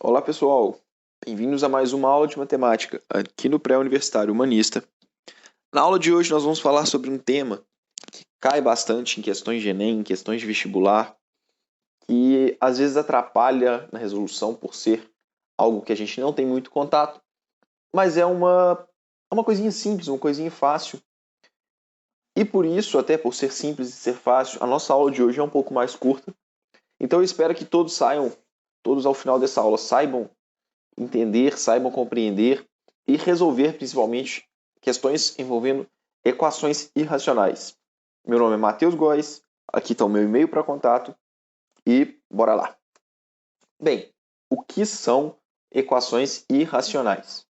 Olá pessoal, bem-vindos a mais uma aula de matemática aqui no Pré-Universitário Humanista. Na aula de hoje nós vamos falar sobre um tema que cai bastante em questões de Enem, em questões de vestibular, que às vezes atrapalha na resolução por ser algo que a gente não tem muito contato, mas é uma coisinha simples, uma coisinha fácil. E por isso, até por ser simples e ser fácil, a nossa aula de hoje é um pouco mais curta. Então eu espero que todos ao final dessa aula saibam entender, saibam compreender e resolver principalmente questões envolvendo equações irracionais. Meu nome é Matheus Góes, aqui está o meu e-mail para contato e bora lá. Bem, o que são equações irracionais?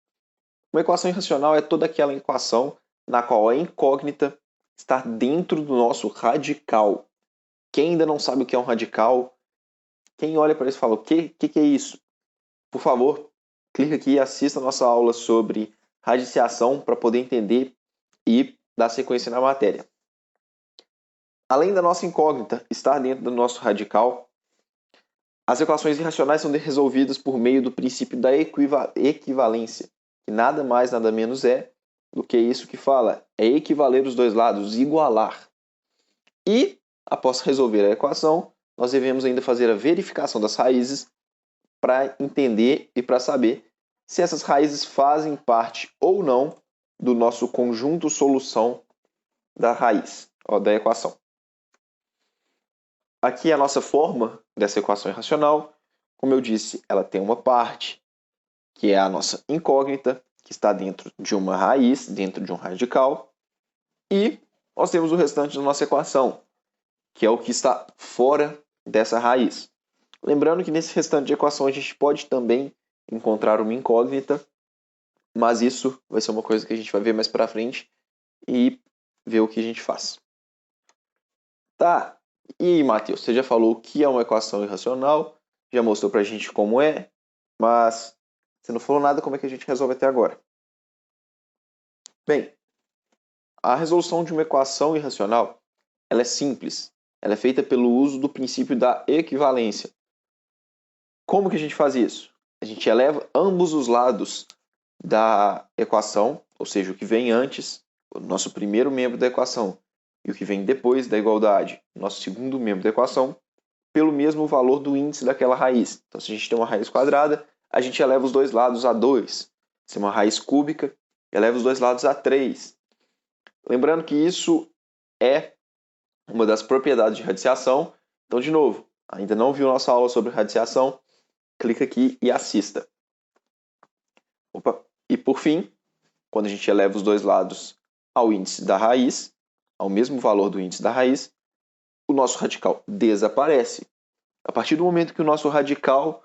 Uma equação irracional é toda aquela equação na qual a incógnita está dentro do nosso radical. Quem ainda não sabe o que é um radical, quem olha para isso e fala, o que é isso? Por favor, clique aqui e assista a nossa aula sobre radiciação para poder entender e dar sequência na matéria. Além da nossa incógnita estar dentro do nosso radical, as equações irracionais são resolvidas por meio do princípio da equivalência, que nada mais, nada menos é do que isso que fala, é equivaler os dois lados, igualar. E, após resolver a equação, nós devemos ainda fazer a verificação das raízes para entender e para saber se essas raízes fazem parte ou não do nosso conjunto solução da raiz, da equação. Aqui a nossa forma dessa equação irracional, como eu disse, ela tem uma parte, que é a nossa incógnita, que está dentro de uma raiz, dentro de um radical, e nós temos o restante da nossa equação, que é o que está fora dessa raiz. Lembrando que nesse restante de equação a gente pode também encontrar uma incógnita, mas isso vai ser uma coisa que a gente vai ver mais para frente e ver o que a gente faz. Tá, e Matheus, você já falou o que é uma equação irracional, já mostrou para a gente como é, mas você não falou nada como é que a gente resolve até agora. Bem, a resolução de uma equação irracional ela é simples, ela é feita pelo uso do princípio da equivalência. Como que a gente faz isso? A gente eleva ambos os lados da equação, ou seja, o que vem antes, o nosso primeiro membro da equação, e o que vem depois da igualdade, o nosso segundo membro da equação, pelo mesmo valor do índice daquela raiz. Então, se a gente tem uma raiz quadrada, a gente eleva os dois lados a 2. Se é uma raiz cúbica, eleva os dois lados a 3. Lembrando que isso é uma das propriedades de radiciação. Então, de novo, ainda não viu nossa aula sobre radiciação? Clica aqui e assista. Opa. E por fim, quando a gente eleva os dois lados ao índice da raiz, ao mesmo valor do índice da raiz, o nosso radical desaparece. A partir do momento que o nosso radical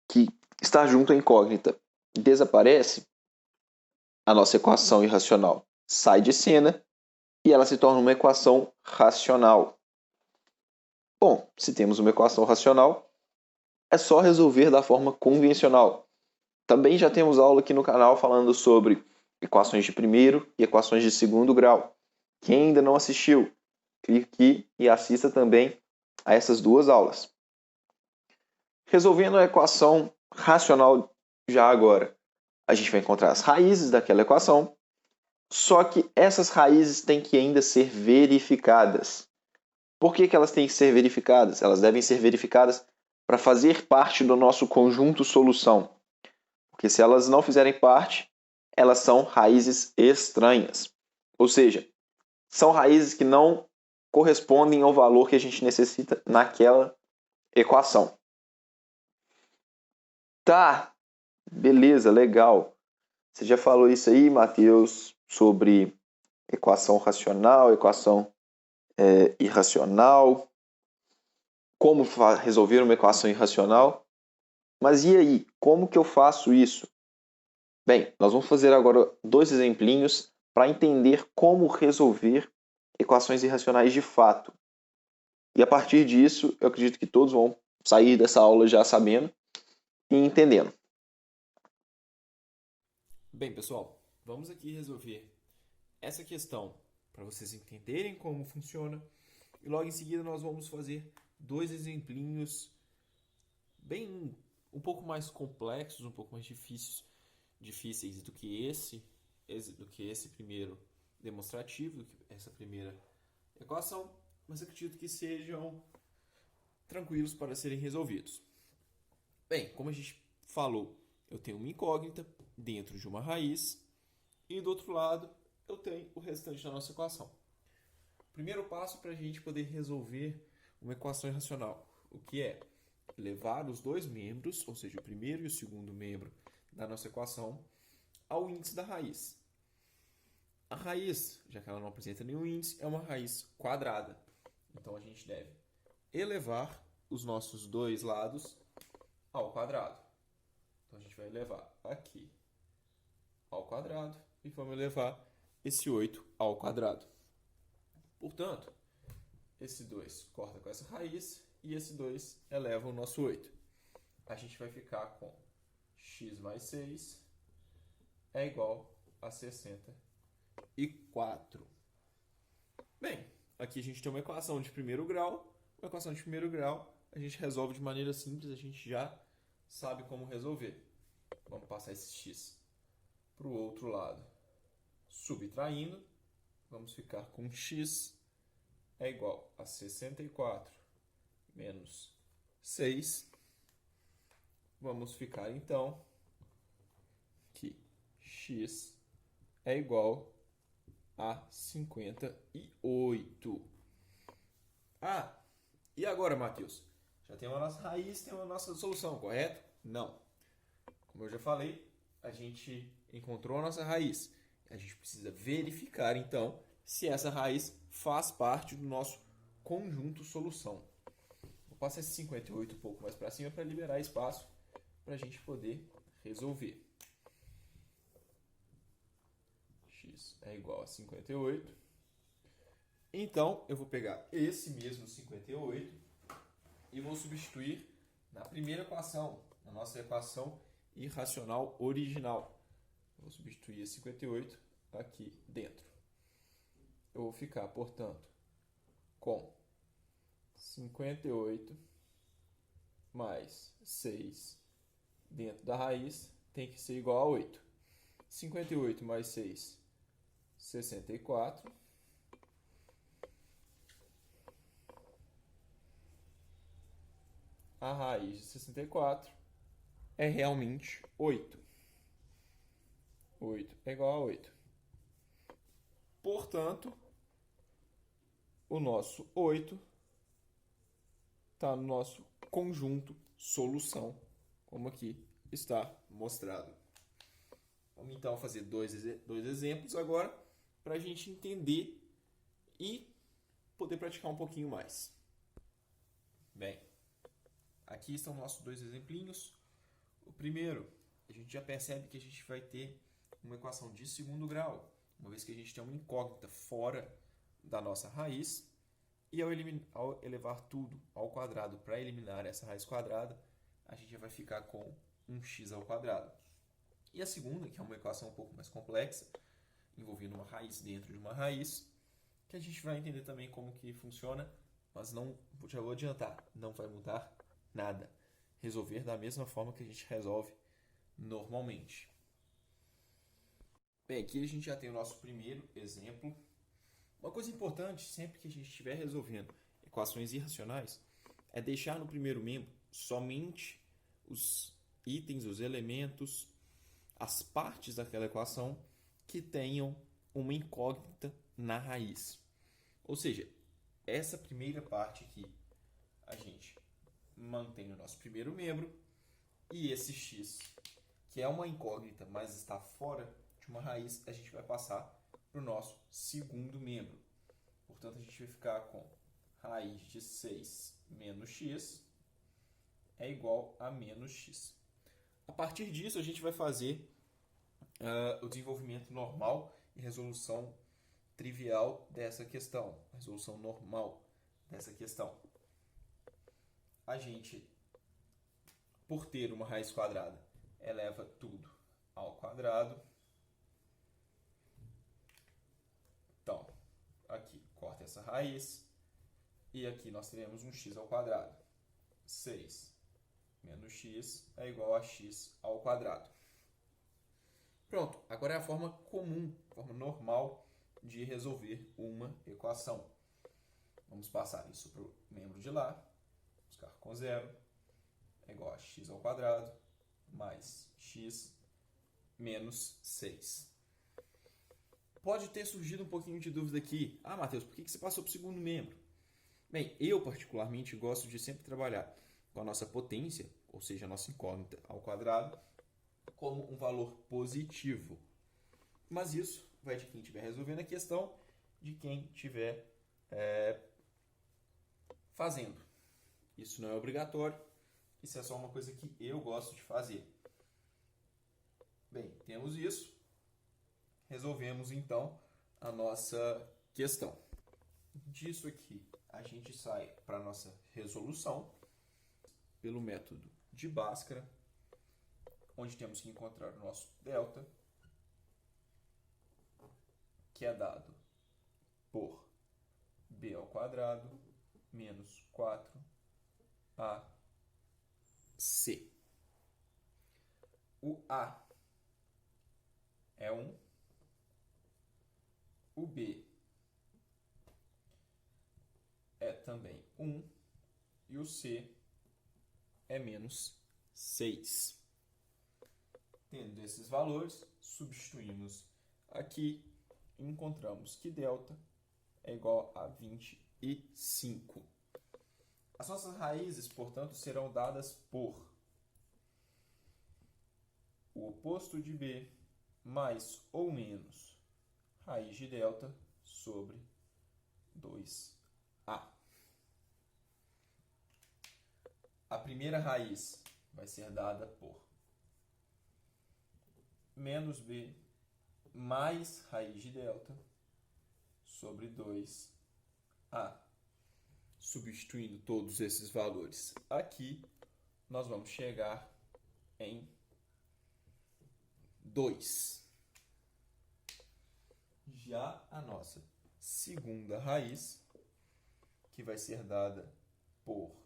que está junto à incógnita desaparece, a nossa equação irracional sai de cena e ela se torna uma equação racional. Bom, se temos uma equação racional, é só resolver da forma convencional. Também já temos aula aqui no canal falando sobre equações de primeiro e equações de segundo grau. Quem ainda não assistiu, clique aqui e assista também a essas duas aulas. Resolvendo a equação racional já agora, a gente vai encontrar as raízes daquela equação, só que essas raízes têm que ainda ser verificadas. Por que elas têm que ser verificadas? Elas devem ser verificadas para fazer parte do nosso conjunto solução. Porque se elas não fizerem parte, elas são raízes estranhas. Ou seja, são raízes que não correspondem ao valor que a gente necessita naquela equação. Tá, beleza, legal. Você já falou isso aí, Matheus, sobre equação racional, equação irracional, como resolver uma equação irracional. Mas e aí, como que eu faço isso? Bem, nós vamos fazer agora dois exemplinhos para entender como resolver equações irracionais de fato. E a partir disso, eu acredito que todos vão sair dessa aula já sabendo e entendendo. Bem, pessoal, vamos aqui resolver essa questão para vocês entenderem como funciona e logo em seguida nós vamos fazer dois exemplinhos bem um pouco mais complexos, um pouco mais difíceis do que esse primeiro demonstrativo, do que essa primeira equação, mas acredito que sejam tranquilos para serem resolvidos. Bem, como a gente falou, eu tenho uma incógnita dentro de uma raiz e do outro lado eu tenho o restante da nossa equação. Primeiro passo para a gente poder resolver uma equação irracional, o que é levar os dois membros, ou seja, o primeiro e o segundo membro da nossa equação, ao índice da raiz. A raiz, já que ela não apresenta nenhum índice, é uma raiz quadrada. Então a gente deve elevar os nossos dois lados ao quadrado. Então a gente vai elevar aqui ao quadrado e vamos elevar esse 8 ao quadrado. Portanto, esse 2 corta com essa raiz e esse 2 eleva o nosso 8. A gente vai ficar com x mais 6 é igual a 64. Bem, aqui a gente tem uma equação de primeiro grau. Uma equação de primeiro grau a gente resolve de maneira simples, a gente já sabe como resolver. Vamos passar esse x para o outro lado. Subtraindo, vamos ficar com x é igual a 64 menos 6. Vamos ficar, então, que x é igual a 58. Ah, e agora, Matheus? Já tem a nossa raiz, tem a nossa solução, correto? Não. Como eu já falei, a gente encontrou a nossa raiz. A gente precisa verificar, então, se essa raiz faz parte do nosso conjunto solução. Vou passar esse 58 um pouco mais para cima para liberar espaço para a gente poder resolver. X é igual a 58. Então, eu vou pegar esse mesmo 58 e vou substituir na primeira equação, na nossa equação irracional original. Vou substituir esse 58 aqui dentro. Eu vou ficar, portanto, com 58 mais 6 dentro da raiz tem que ser igual a 8. 58 mais 6, 64. A raiz de 64 é realmente 8. 8 é igual a 8. Portanto, o nosso 8 está no nosso conjunto solução, como aqui está mostrado. Vamos então fazer dois exemplos agora para a gente entender e poder praticar um pouquinho mais. Bem, aqui estão nossos dois exemplinhos. O primeiro, a gente já percebe que a gente vai ter uma equação de segundo grau, uma vez que a gente tem uma incógnita fora da nossa raiz. E ao elevar tudo ao quadrado para eliminar essa raiz quadrada, a gente vai ficar com um x ao quadrado. E a segunda, que é uma equação um pouco mais complexa, envolvendo uma raiz dentro de uma raiz, que a gente vai entender também como que funciona, mas não, já vou adiantar, não vai mudar nada. Resolver da mesma forma que a gente resolve normalmente. Bem, aqui a gente já tem o nosso primeiro exemplo. Uma coisa importante, sempre que a gente estiver resolvendo equações irracionais, é deixar no primeiro membro somente os itens, os elementos, as partes daquela equação que tenham uma incógnita na raiz. Ou seja, essa primeira parte aqui a gente mantém no nosso primeiro membro e esse x, que é uma incógnita, mas está fora de uma raiz, a gente vai passar para o nosso segundo membro. Portanto, a gente vai ficar com raiz de 6 menos x é igual a menos x. A partir disso, a gente vai fazer o desenvolvimento normal e resolução trivial dessa questão. Resolução normal dessa questão. A gente, por ter uma raiz quadrada, eleva tudo ao quadrado. Então, aqui corta essa raiz e aqui nós teremos um x ao quadrado. 6 menos x é igual a x ao quadrado. Pronto, agora é a forma comum, a forma normal de resolver uma equação. Vamos passar isso para o membro de lá, buscar com zero, é igual a x ao quadrado, mais x menos 6. Pode ter surgido um pouquinho de dúvida aqui. Ah, Matheus, por que você passou para o segundo membro? Bem, eu particularmente gosto de sempre trabalhar com a nossa potência, ou seja, a nossa incógnita ao quadrado, como um valor positivo. Mas isso vai de quem estiver resolvendo a questão, de quem estiver fazendo. Isso não é obrigatório, isso é só uma coisa que eu gosto de fazer. Bem, temos isso. Resolvemos então a nossa questão. Disso aqui, a gente sai para a nossa resolução pelo método de Bhaskara, onde temos que encontrar o nosso delta, que é dado por b ao quadrado menos 4ac. O a é 1, o b é também 1 e o c é menos 6. Tendo esses valores, substituímos aqui e encontramos que delta é igual a 25. As nossas raízes, portanto, serão dadas por o oposto de b mais ou menos raiz de delta sobre 2a. A primeira raiz vai ser dada por menos b mais raiz de delta sobre 2a. Substituindo todos esses valores aqui, nós vamos chegar em 2. Já a nossa segunda raiz, que vai ser dada por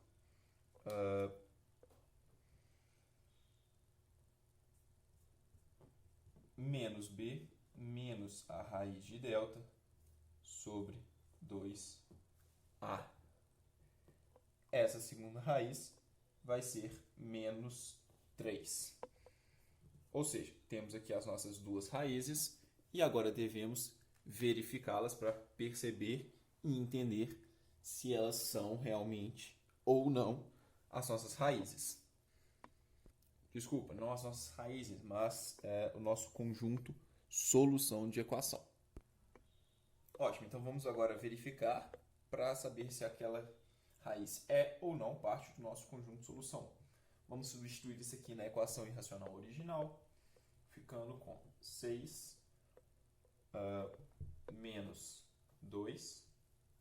menos b menos a raiz de delta sobre 2a. Essa segunda raiz vai ser menos 3. Ou seja, temos aqui as nossas duas raízes e agora devemos verificá-las para perceber e entender se elas são realmente ou não as nossas raízes. Desculpa, não as nossas raízes, mas o nosso conjunto solução de equação. Ótimo, então vamos agora verificar para saber se aquela raiz é ou não parte do nosso conjunto de solução. Vamos substituir isso aqui na equação irracional original, ficando com 6 menos 2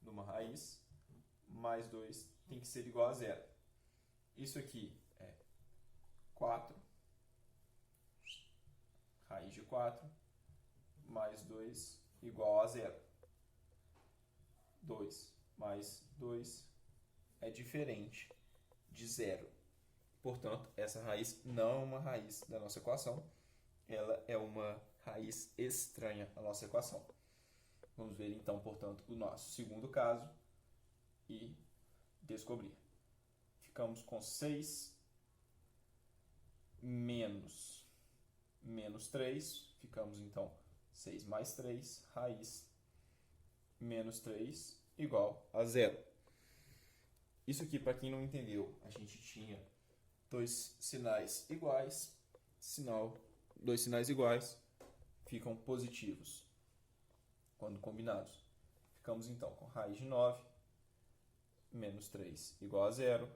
numa raiz, mais 2 tem que ser igual a zero. Isso aqui é 4, raiz de 4, mais 2 igual a zero. 2 mais 2 é diferente de zero. Portanto, essa raiz não é uma raiz da nossa equação, ela é uma raiz estranha à nossa equação. Vamos ver então, portanto, o nosso segundo caso e descobrir. Ficamos com 6 menos 3, ficamos então 6 mais 3, raiz menos 3 igual a zero. Isso aqui, para quem não entendeu, a gente tinha dois sinais iguais, dois sinais iguais ficam positivos quando combinados. Ficamos então com raiz de 9 menos 3 igual a zero,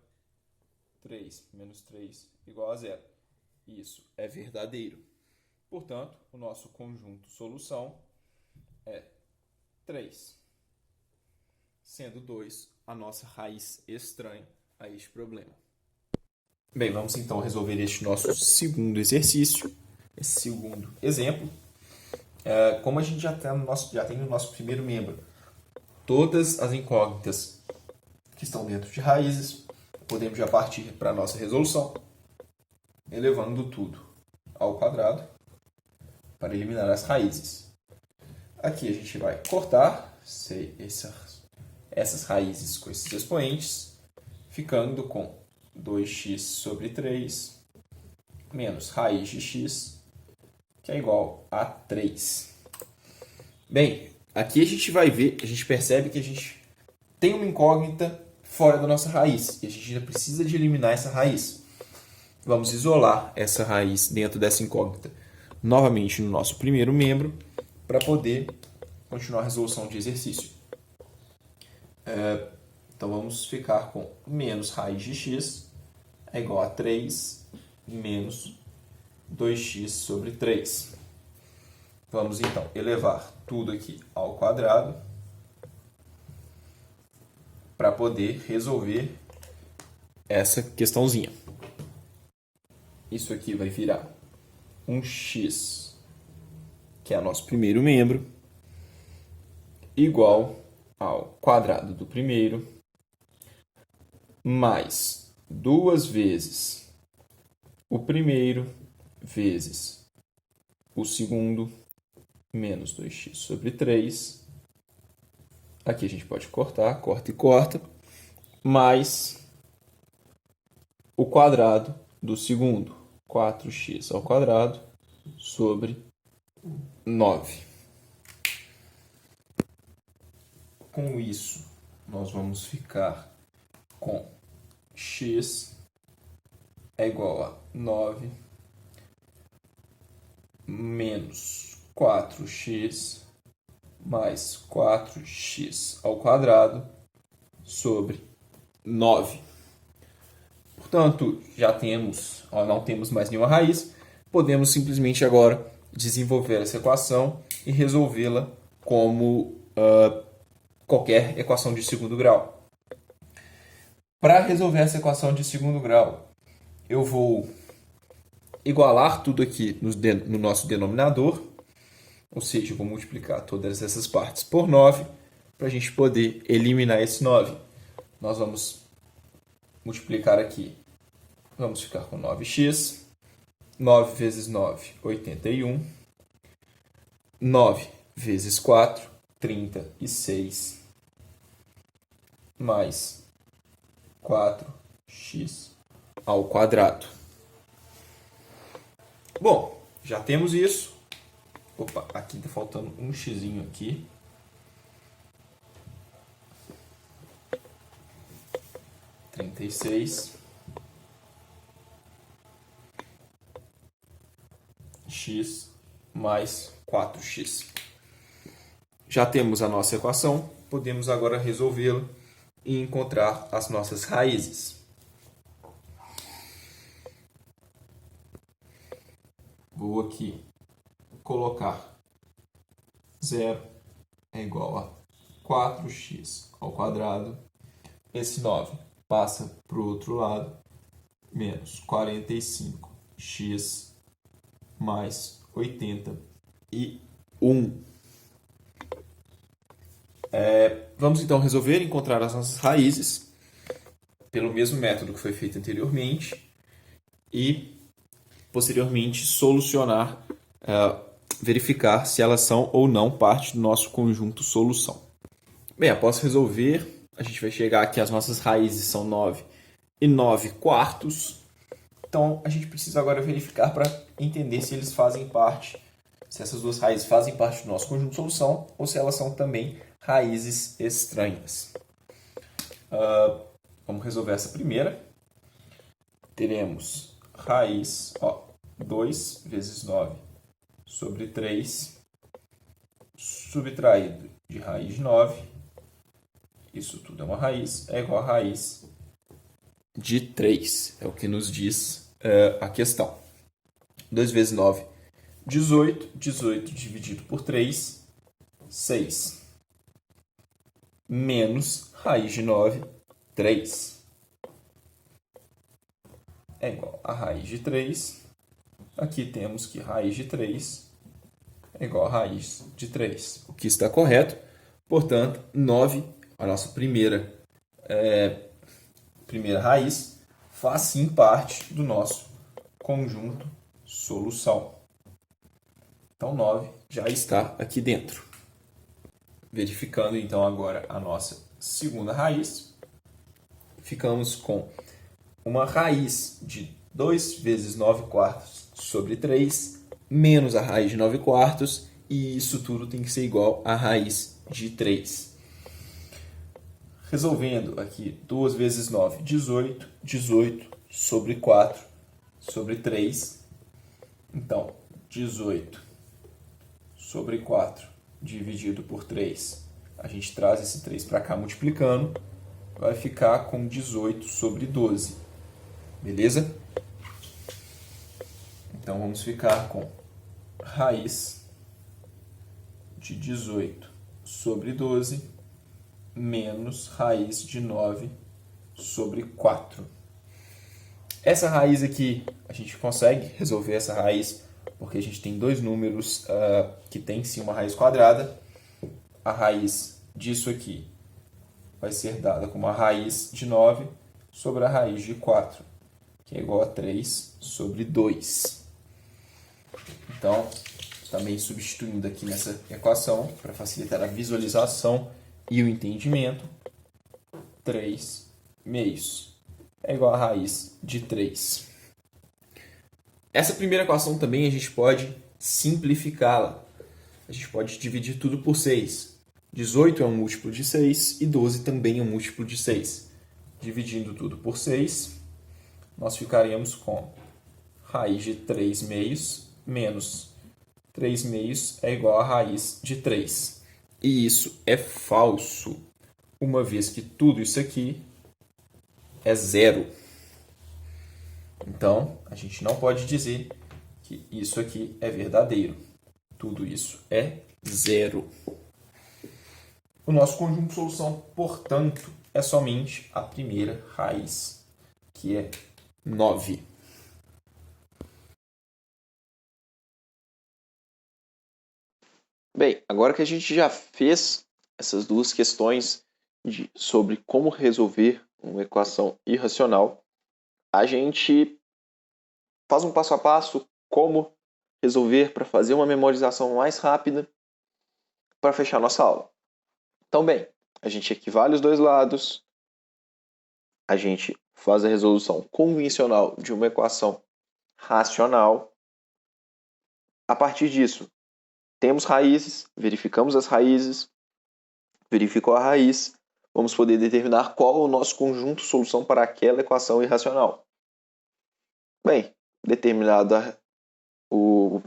3 menos 3 igual a zero. Isso é verdadeiro. Portanto, o nosso conjunto solução é 3, sendo 2 a nossa raiz estranha a este problema. Bem, vamos então resolver este nosso segundo exercício, esse segundo exemplo. Como a gente já tem no nosso primeiro membro todas as incógnitas que estão dentro de raízes, podemos já partir para a nossa resolução. elevando tudo ao quadrado para eliminar as raízes. Aqui a gente vai cortar essas raízes com esses expoentes, ficando com 2x sobre 3 menos raiz de x, que é igual a 3. Bem, aqui a gente percebe que a gente tem uma incógnita fora da nossa raiz, e a gente ainda precisa de eliminar essa raiz. Vamos isolar essa raiz dentro dessa incógnita novamente no nosso primeiro membro, para poder continuar a resolução de exercício. Então vamos ficar com menos raiz de x é igual a 3 menos 2x sobre 3. Vamos então elevar tudo aqui ao quadrado para poder resolver essa questãozinha. Isso aqui vai virar um x, que é o nosso primeiro membro, igual ao quadrado do primeiro, mais 2 vezes o primeiro vezes o segundo, menos 2x sobre 3. Aqui a gente pode cortar, corta e corta, mais o quadrado do segundo, 4x ao quadrado sobre 9. Com isso, nós vamos ficar com x é igual a 9 menos 4x mais 4x ao quadrado sobre 9. Portanto, já temos, não temos mais nenhuma raiz, podemos simplesmente agora desenvolver essa equação e resolvê-la como qualquer equação de segundo grau. Para resolver essa equação de segundo grau, eu vou igualar tudo aqui no nosso denominador, ou seja, eu vou multiplicar todas essas partes por 9 para a gente poder eliminar esse 9. Nós vamos multiplicar aqui, vamos ficar com 9x, 9 vezes 9, 81, 9 vezes 4, 36, mais 4x ao quadrado. Bom, já temos isso. Opa, aqui está faltando um xzinho aqui. Trinta e seis x mais 4x. Já temos a nossa equação, podemos agora resolvê-la e encontrar as nossas raízes. Vou aqui colocar 0 é igual a 4x ao quadrado. Esse 9 passa para o outro lado, menos 45x mais 81. Vamos então resolver encontrar as nossas raízes pelo mesmo método que foi feito anteriormente e posteriormente solucionar, verificar se elas são ou não parte do nosso conjunto solução. Bem, após resolver, a gente vai chegar aqui, as nossas raízes são 9 e 9 quartos. Então, a gente precisa agora verificar para entender se eles fazem parte, se essas duas raízes fazem parte do nosso conjunto de solução ou se elas são também raízes estranhas. Vamos resolver essa primeira. Teremos raiz, 2 vezes 9 sobre 3, subtraído de raiz de 9, isso tudo é uma raiz, é igual a raiz de 3. É o que nos diz a questão. 2 vezes 9, 18. 18 dividido por 3, 6. Menos raiz de 9, 3. É igual a raiz de 3. Aqui temos que raiz de 3 é igual a raiz de 3. O que está correto. Portanto, 9, a nossa primeira raiz, faz sim parte do nosso conjunto solução. Então, 9 já está aqui dentro. Verificando, então, agora a nossa segunda raiz. Ficamos com uma raiz de 2 vezes 9 quartos sobre 3, menos a raiz de 9 quartos, e isso tudo tem que ser igual à raiz de 3. Resolvendo aqui, 2 vezes 9, 18. 18 sobre 4 sobre 3. Então, 18 sobre 4 dividido por 3. A gente traz esse 3 para cá multiplicando. Vai ficar com 18 sobre 12. Beleza? Então, vamos ficar com raiz de 18 sobre 12 menos raiz de 9 sobre 4. Essa raiz aqui, a gente consegue resolver essa raiz porque a gente tem dois números que tem sim uma raiz quadrada. A raiz disso aqui vai ser dada como a raiz de 9 sobre a raiz de 4, que é igual a 3 sobre 2. Então, também substituindo aqui nessa equação, para facilitar a visualização e o entendimento, 3 meios é igual a raiz de 3. Essa primeira equação também a gente pode simplificá-la. A gente pode dividir tudo por 6. 18 é um múltiplo de 6 e 12 também é um múltiplo de 6. Dividindo tudo por 6, nós ficaremos com raiz de 3 meios menos 3 meios é igual a raiz de 3. E isso é falso, uma vez que tudo isso aqui é zero. Então, a gente não pode dizer que isso aqui é verdadeiro. Tudo isso é zero. O nosso conjunto de solução, portanto, é somente a primeira raiz, que é 9. Bem, agora que a gente já fez essas duas questões sobre como resolver uma equação irracional, a gente faz um passo a passo como resolver para fazer uma memorização mais rápida para fechar nossa aula. Então, bem, a gente equivale os dois lados, a gente faz a resolução convencional de uma equação racional. A partir disso, temos raízes, verificamos as raízes, verificou a raiz, vamos poder determinar qual é o nosso conjunto solução para aquela equação irracional. Bem, determinado o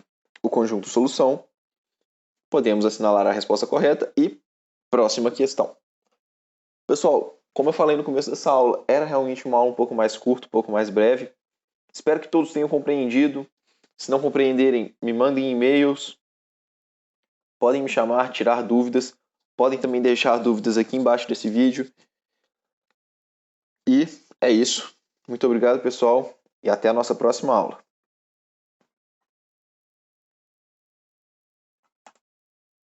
conjunto solução, podemos assinalar a resposta correta e próxima questão. Pessoal, como eu falei no começo dessa aula, era realmente uma aula um pouco mais curta, um pouco mais breve. Espero que todos tenham compreendido. Se não compreenderem, me mandem e-mails. Podem me chamar, tirar dúvidas. Podem também deixar dúvidas aqui embaixo desse vídeo. E é isso. Muito obrigado, pessoal, e até a nossa próxima aula.